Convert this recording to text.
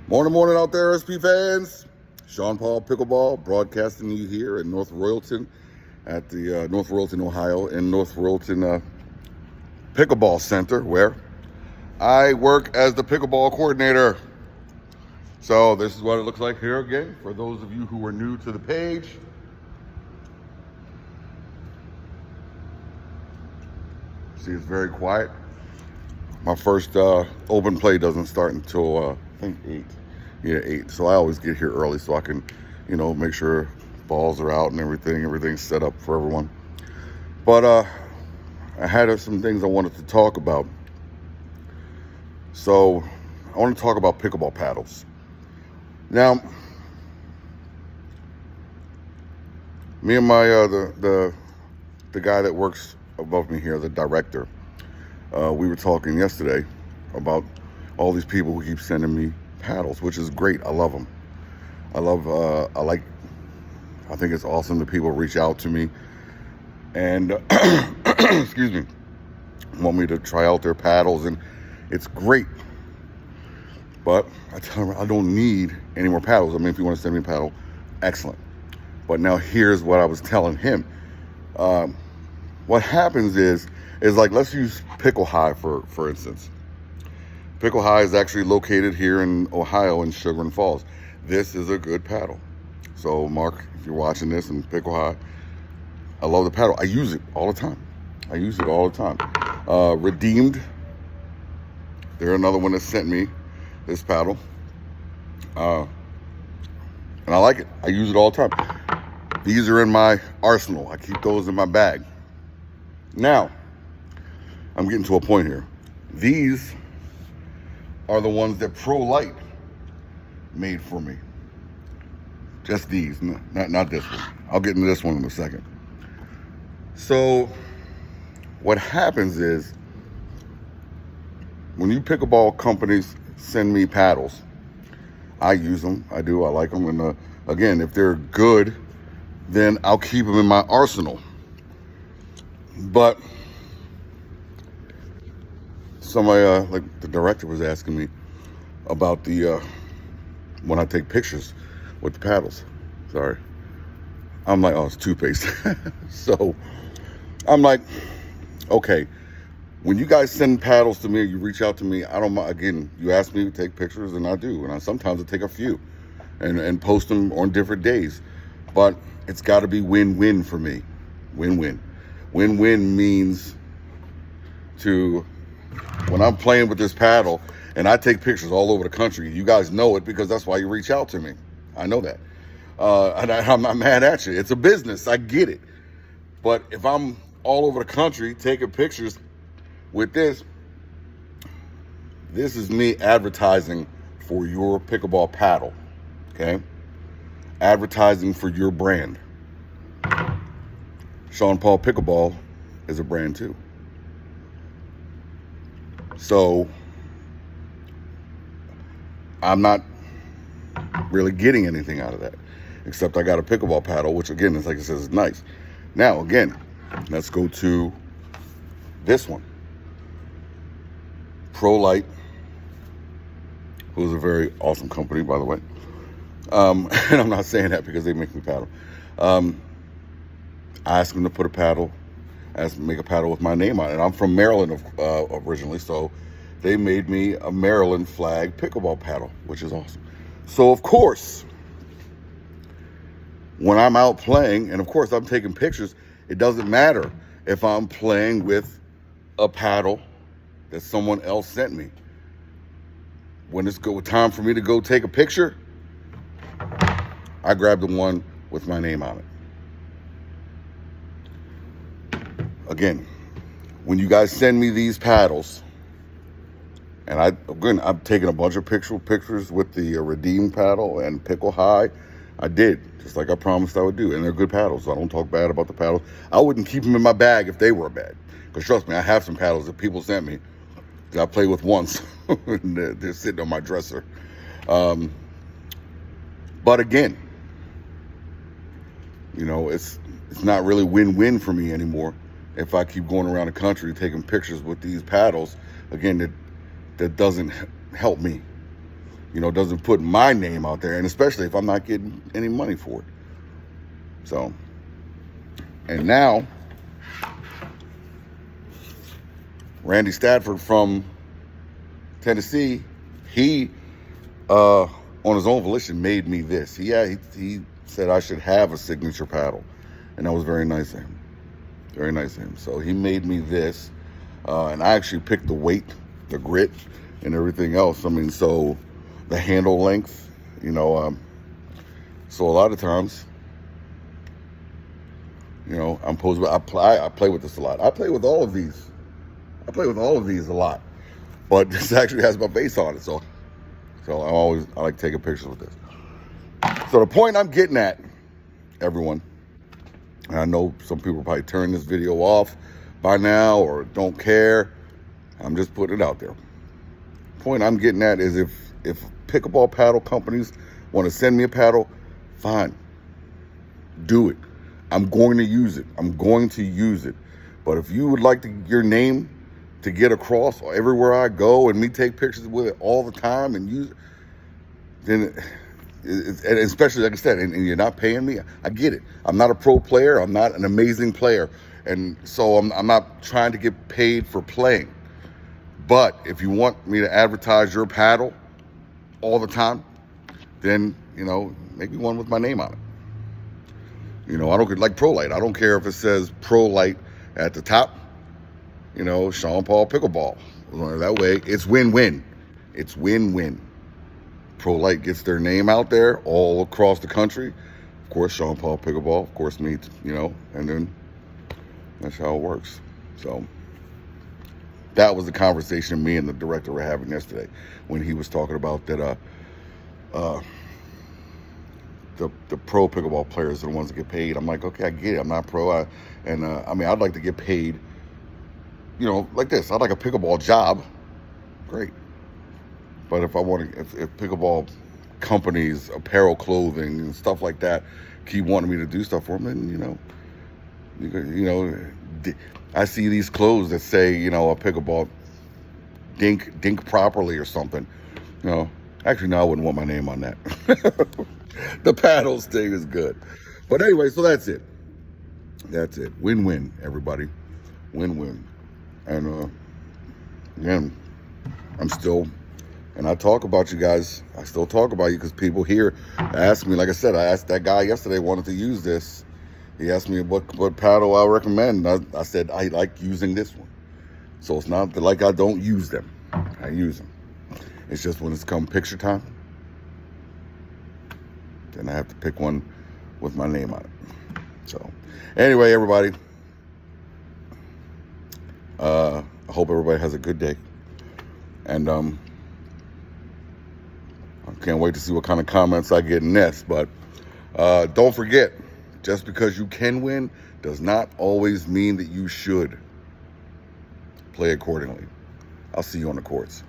Morning out there, SP fans. Sean Paul Pickleball broadcasting you here in North Royalton at the North Royalton, Ohio, in North Royalton Pickleball Center, where I work as the pickleball coordinator. So this is what it looks like here again for those of you who are new to the page. See, it's very quiet. My first open play doesn't start until I think 8. Yeah, 8. So I always get here early so I can, make sure balls are out and everything's set up for everyone. But I had some things I wanted to talk about. So I want to talk about pickleball paddles. Now, me and my the guy that works above me here, the director, we were talking yesterday about all these people who keep sending me paddles, which is great. I love them. I think it's awesome that people reach out to me and excuse me, want me to try out their paddles, and it's great. But I tell them I don't need any more paddles. I mean, if you want to send me a paddle, excellent. But now here's what I was telling him. What happens is like, let's use Pickle High for instance. Pickle High is actually located here in Ohio in Sugar Falls. This is a good paddle. So Mark, if you're watching this, and Pickle High, I love the paddle. I use it all the time. Redeemed, they're another one that sent me this paddle. And I like it. I use it all the time. These are in my arsenal. I keep those in my bag. Now, I'm getting to a point here. These are the ones that Pro Light made for me. Just these, not this one. I'll get into this one in a second. So, what happens is, when you pickleball companies send me paddles, I use them. I do. I like them. And again, if they're good, then I'll keep them in my arsenal. But somebody, like the director, was asking me about the when I take pictures with the paddles. Sorry. I'm like, oh, it's toothpaste. So I'm like, okay, when you guys send paddles to me, you reach out to me, I don't mind. Again, you ask me to take pictures, and I do. And sometimes I take a few and post them on different days. But it's got to be win-win for me. Win-win. Win-win means when I'm playing with this paddle and I take pictures all over the country, you guys know it because that's why you reach out to me. I know that. And I'm not mad at you. It's a business. I get it. But if I'm all over the country taking pictures with this is me advertising for your pickleball paddle. Okay? Advertising for your brand. Sean Paul Pickleball is a brand too. So I'm not really getting anything out of that, except I got a pickleball paddle, which again, is like it says, is nice. Now again, let's go to this one. Pro Light, who's a very awesome company, by the way. And I'm not saying that because they make me paddle. I asked them to put a paddle, make a paddle with my name on it. I'm from Maryland originally, so they made me a Maryland flag pickleball paddle, which is awesome. So of course, when I'm out playing, and of course I'm taking pictures, it doesn't matter if I'm playing with a paddle that someone else sent me. When it's time for me to go take a picture, I grab the one with my name on it. Again, when you guys send me these paddles, and I'm taking a bunch of pictures with the Redeem paddle and Pickle High. I did, just like I promised I would do. And they're good paddles, so I don't talk bad about the paddles. I wouldn't keep them in my bag if they were bad. Because trust me, I have some paddles that people sent me that I played with once. And they're sitting on my dresser. But again, it's not really win-win for me anymore if I keep going around the country taking pictures with these paddles. Again, that doesn't help me. doesn't put my name out there, and especially if I'm not getting any money for it. So, and now, Randy Stafford from Tennessee, he, on his own volition, made me this. He said I should have a signature paddle, and that was very nice of him. Very nice of him. So he made me this, and I actually picked the weight, the grit, and everything else. I mean, so the handle length, so a lot of times, I'm supposed to, I play with this a lot. I play with all of these. A lot, but this actually has my face on it. So I like taking pictures with this. So the point I'm getting at, everyone, and I know some people probably turn this video off by now or don't care. I'm just putting it out there. The point I'm getting at is if pickleball paddle companies want to send me a paddle, fine. Do it. I'm going to use it. But if you would like your name to get across everywhere I go and me take pictures with it all the time and use it, then and especially, like I said, and you're not paying me, I get it. I'm not a pro player. I'm not an amazing player. And so I'm not trying to get paid for playing. But if you want me to advertise your paddle all the time, then, make me one with my name on it. I don't like Pro Light. I don't care if it says Pro Light at the top, Sean Paul Pickleball. That way, it's win-win. It's win-win. Pro Light gets their name out there all across the country. Of course, Sean Paul Pickleball. Of course, me, and then that's how it works. So that was the conversation me and the director were having yesterday when he was talking about that the pro pickleball players are the ones that get paid. I'm like, okay, I get it. I'm not pro. I'd like to get paid, like this. I'd like a pickleball job. Great. But if pickleball companies, apparel, clothing, and stuff like that keep wanting me to do stuff for them, then, I see these clothes that say, a pickleball dink properly or something. Actually, no, I wouldn't want my name on that. The paddles thing is good. But anyway, so that's it. That's it. Win-win, everybody. Win-win. And again, and I talk about you guys. I still talk about you because people here ask me, like I said, I asked that guy yesterday, wanted to use this. He asked me what paddle I recommend. I said, I like using this one. So it's not like I don't use them. I use them. It's just when it's come picture time, then I have to pick one with my name on it. So anyway, everybody, I hope everybody has a good day. And I can't wait to see what kind of comments I get next. But don't forget, just because you can win does not always mean that you should. Play accordingly. I'll see you on the courts.